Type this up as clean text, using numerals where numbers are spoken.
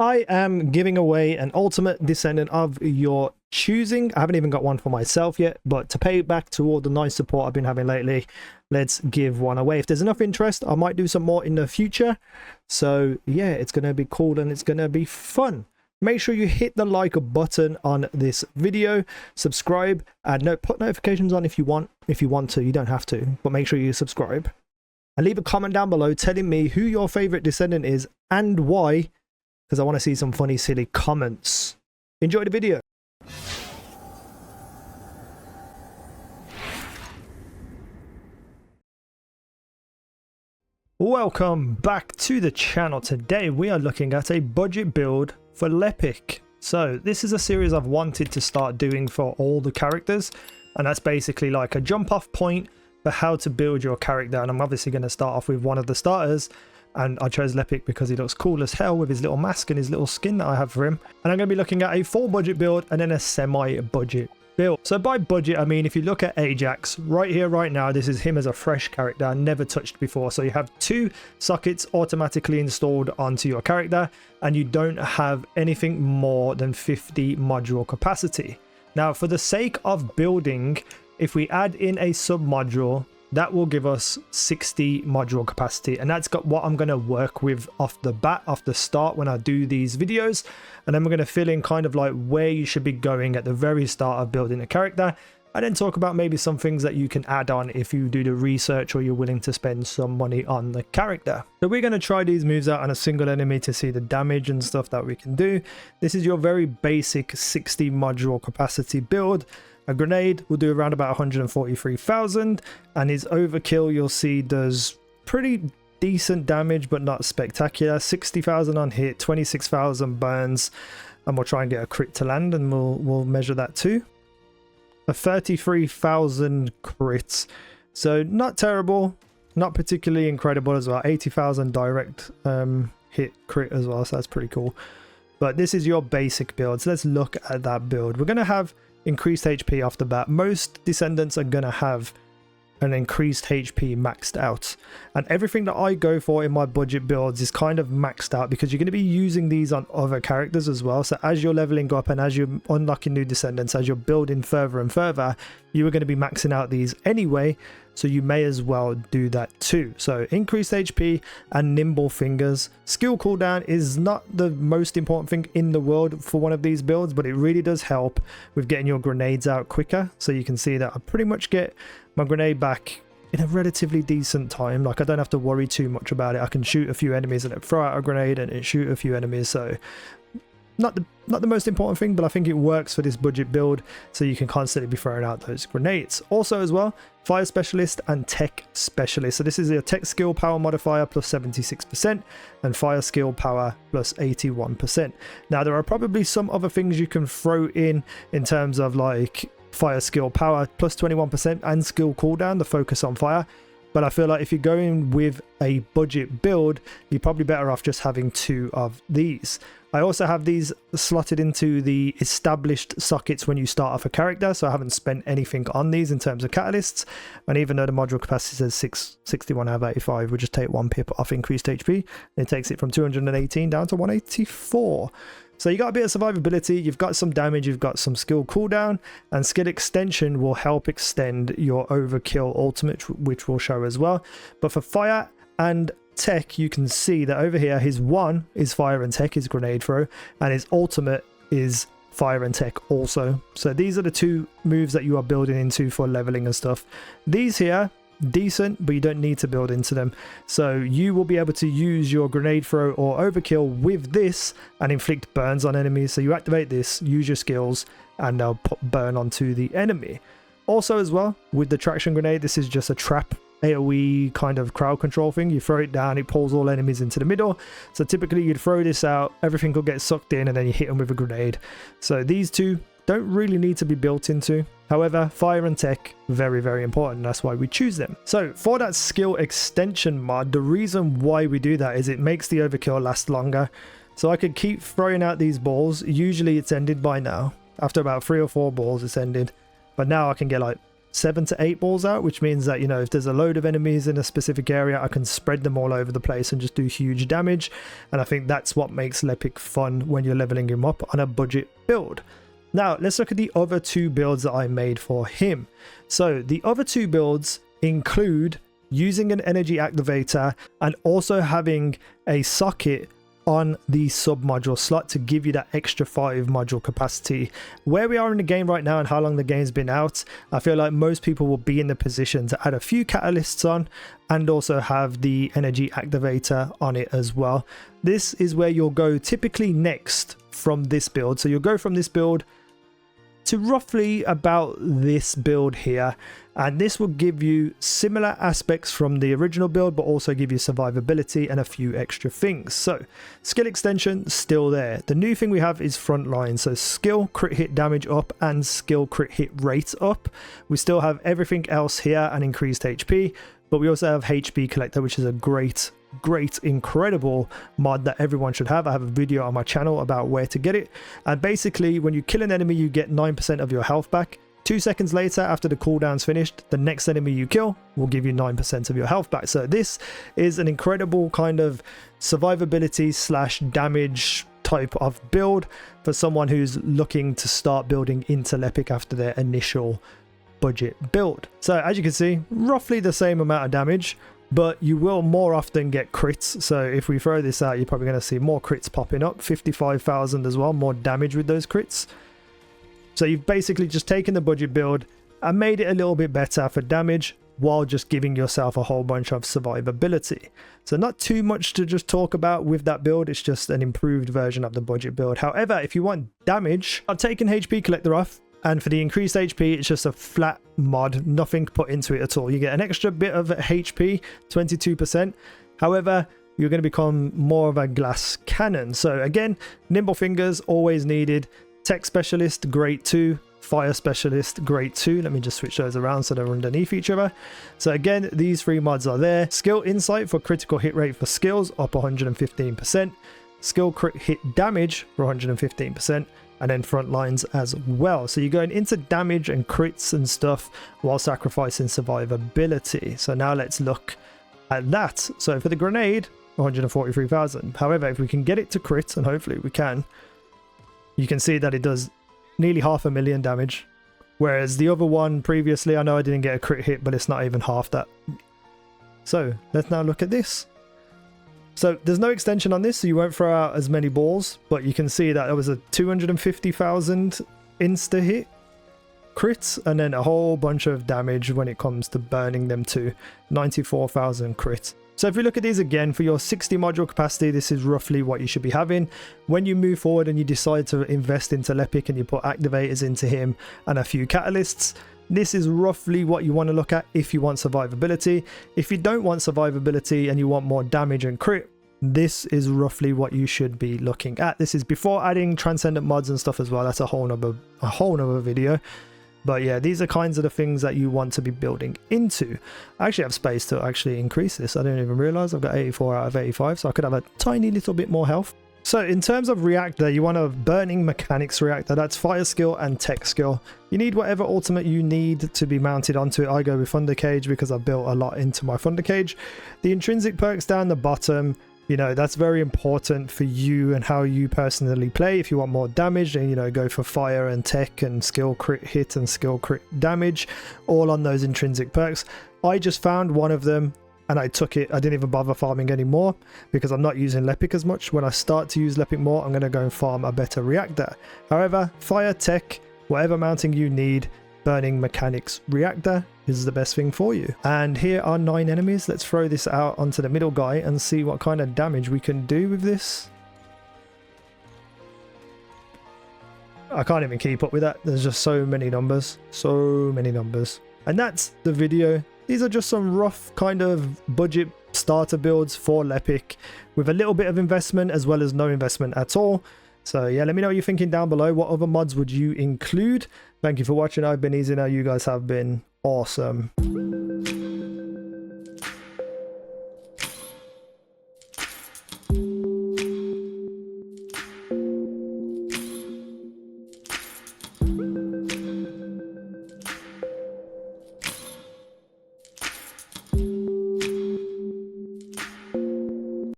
I am giving away an ultimate Descendant of your choosing. I haven't even got one for myself yet, but to pay back to all the nice support I've been having lately, let's give one away. If there's enough interest, I might do some more in the future. So yeah, it's going to be cool and it's going to be fun. Make sure you hit the like button on this video, subscribe, and put notifications on if you want. If you want to, you don't have to, but make sure you subscribe. And leave a comment down below telling me who your favorite Descendant is and why, because I want to see some funny, silly comments. Enjoy the video. Welcome back to the channel. Today we are looking at a budget build for Lepic. So this is a series I've wanted to start doing for all the characters, and that's basically like a jump off point for how to build your character. And I'm obviously going to start off with one of the starters, and I chose Lepic because he looks cool as hell with his little mask and his little skin that I have for him. And I'm going to be looking at a full budget build and then a semi-budget build. So by budget, I mean if you look at Ajax right here right now, this is him as a fresh character, never touched before. So you have 2 sockets automatically installed onto your character, and you don't have anything more than 50 module capacity. Now for the sake of building, if we add in a sub module, that will give us 60 module capacity, and that's got what I'm going to work with off the bat, off the start when I do these videos. And then we're going to fill in kind of like where you should be going at the very start of building a character, and then talk about maybe some things that you can add on if you do the research or you're willing to spend some money on the character. So we're going to try these moves out on a single enemy to see the damage and stuff that we can do. This is your very basic 60 module capacity build. A grenade will do around about 143,000, and his overkill you'll see does pretty decent damage but not spectacular. 60,000 on hit, 26,000 burns, and we'll try and get a crit to land, and we'll measure that too. A 33,000 crits, so not terrible, not particularly incredible as well. 80,000 direct hit crit as well, so that's pretty cool. But this is your basic build, so let's look at that build. We're going to have increased HP off the bat. Most Descendants are going to have an increased HP maxed out, and everything that I go for in my budget builds is kind of maxed out because you're going to be using these on other characters as well. So as you're leveling up and as you're unlocking new Descendants, as you're building further and further, you are going to be maxing out these anyway, so you may as well do that too. So increased HP and nimble fingers. Skill cooldown is not the most important thing in the world for one of these builds, but it really does help with getting your grenades out quicker. So you can see that I pretty much get my grenade back in a relatively decent time. Like I don't have to worry too much about it. I can shoot a few enemies and then throw out a grenade and then shoot a few enemies. So not the most important thing, but I think it works for this budget build, so you can constantly be throwing out those grenades. Also as well, fire specialist and tech specialist. So this is your tech skill power modifier plus 76% and fire skill power plus 81%. Now there are probably some other things you can throw in terms of like fire skill power plus 21% and skill cooldown, the focus on fire. But I feel like if you're going with a budget build, you're probably better off just having 2 of these. I also have these slotted into the established sockets when you start off a character, so I haven't spent anything on these in terms of catalysts. And even though the module capacity says 661 out of 85, we just take 1 pip off increased HP, and it takes it from 218 down to 184. So you got a bit of survivability, you've got some damage, you've got some skill cooldown, and skill extension will help extend your overkill ultimate, which will show as well. But for fire and tech, you can see that over here his 1 is fire and tech, his grenade throw, and his ultimate is fire and tech also. So these are the 2 moves that you are building into for leveling and stuff. These here, decent, but you don't need to build into them. So you will be able to use your grenade throw or overkill with this and inflict burns on enemies. So you activate this, use your skills, and they'll put burn onto the enemy. Also as well, with the traction grenade, this is just a trap AoE kind of crowd control thing. You throw it down, it pulls all enemies into the middle. So typically you'd throw this out, everything will get sucked in, and then you hit them with a grenade. So these 2 don't really need to be built into. However, fire and tech, very, very important. That's why we choose them. So for that skill extension mod, the reason why we do that is it makes the overkill last longer. So I could keep throwing out these balls. Usually it's ended by now. After about 3 or 4 balls, it's ended. But now I can get like 7 to 8 balls out, which means that, you know, if there's a load of enemies in a specific area, I can spread them all over the place and just do huge damage. And I think that's what makes Lepic fun when you're leveling him up on a budget build. Now let's look at the other 2 builds that I made for him. So the other 2 builds include using an energy activator and also having a socket on the sub module slot to give you that extra 5 module capacity. Where we are in the game right now and how long the game's been out, I feel like most people will be in the position to add a few catalysts on and also have the energy activator on it as well. This is where you'll go typically next from this build. So you'll go from this build to roughly about this build here, and this will give you similar aspects from the original build but also give you survivability and a few extra things. So skill extension still there. The new thing we have is frontline, so skill crit hit damage up and skill crit hit rate up. We still have everything else here and increased HP, but we also have HP collector, which is a great, incredible mod that everyone should have. I have a video on my channel about where to get it, and basically when you kill an enemy you get 9% of your health back. 2 seconds later, after the cooldown's finished, the next enemy you kill will give you 9% of your health back. So this is an incredible kind of survivability slash damage type of build for someone who's looking to start building into Lepic after their initial budget build. So as you can see, roughly the same amount of damage, but you will more often get crits. So if we throw this out, you're probably going to see more crits popping up, 55,000 as well, more damage with those crits. So you've basically just taken the budget build and made it a little bit better for damage while just giving yourself a whole bunch of survivability. So not too much to just talk about with that build, it's just an improved version of the budget build. However, if you want damage, I've taken HP collector off, and for the increased HP, it's just a flat mod, nothing put into it at all. You get an extra bit of HP, 22%. However, you're going to become more of a glass cannon. So again, nimble fingers, always needed. Tech specialist, great 2. Fire specialist, great 2. Let me just switch those around so they're underneath each other. So again, these 3 mods are there. Skill insight for critical hit rate for skills, up 115%. Skill crit hit damage for 115%. And then front lines as well. So you're going into damage and crits and stuff while sacrificing survivability. So now let's look at that. So for the grenade, 143,000. However, if we can get it to crit, and hopefully we can, you can see that it does nearly 500,000 damage. Whereas the other one previously, I know I didn't get a crit hit, but it's not even half that. So let's now look at this. So there's no extension on this, so you won't throw out as many balls, but you can see that there was a 250,000 insta hit crits and then a whole bunch of damage when it comes to burning them to 94,000 crits. So if we look at these again, for your 60 module capacity, this is roughly what you should be having. When you move forward and you decide to invest into Lepic and you put activators into him and a few catalysts, this is roughly what you want to look at if you want survivability. If you don't want survivability and you want more damage and crit, this is roughly what you should be looking at. This is before adding Transcendent mods and stuff as well. That's a whole nother video. But yeah, these are kinds of the things that you want to be building into. I actually have space to actually increase this. I didn't even realize I've got 84 out of 85, so I could have a tiny little bit more health. So in terms of reactor, you want a burning mechanics reactor. That's fire skill and tech skill. You need whatever ultimate you need to be mounted onto it. I go with Thunder Cage because I've built a lot into my Thunder Cage. The intrinsic perks down the bottom, you know, that's very important for you and how you personally play. If you want more damage, then, you know, go for fire and tech and skill crit hit and skill crit damage, all on those intrinsic perks. I just found one of them and I took it. I didn't even bother farming anymore because I'm not using Lepic as much. When I start to use Lepic more, I'm going to go and farm a better reactor. However, fire, tech, whatever mounting you need, burning mechanics reactor is the best thing for you. And here are 9 enemies. Let's throw this out onto the middle guy and see what kind of damage we can do with this. I can't even keep up with that. There's just so many numbers. So many numbers. And that's the video. These are just some rough kind of budget starter builds for Lepic with a little bit of investment as well as no investment at all. So yeah, let me know what you're thinking down below. What other mods would you include? Thank you for watching. I've been easy now. You guys have been awesome.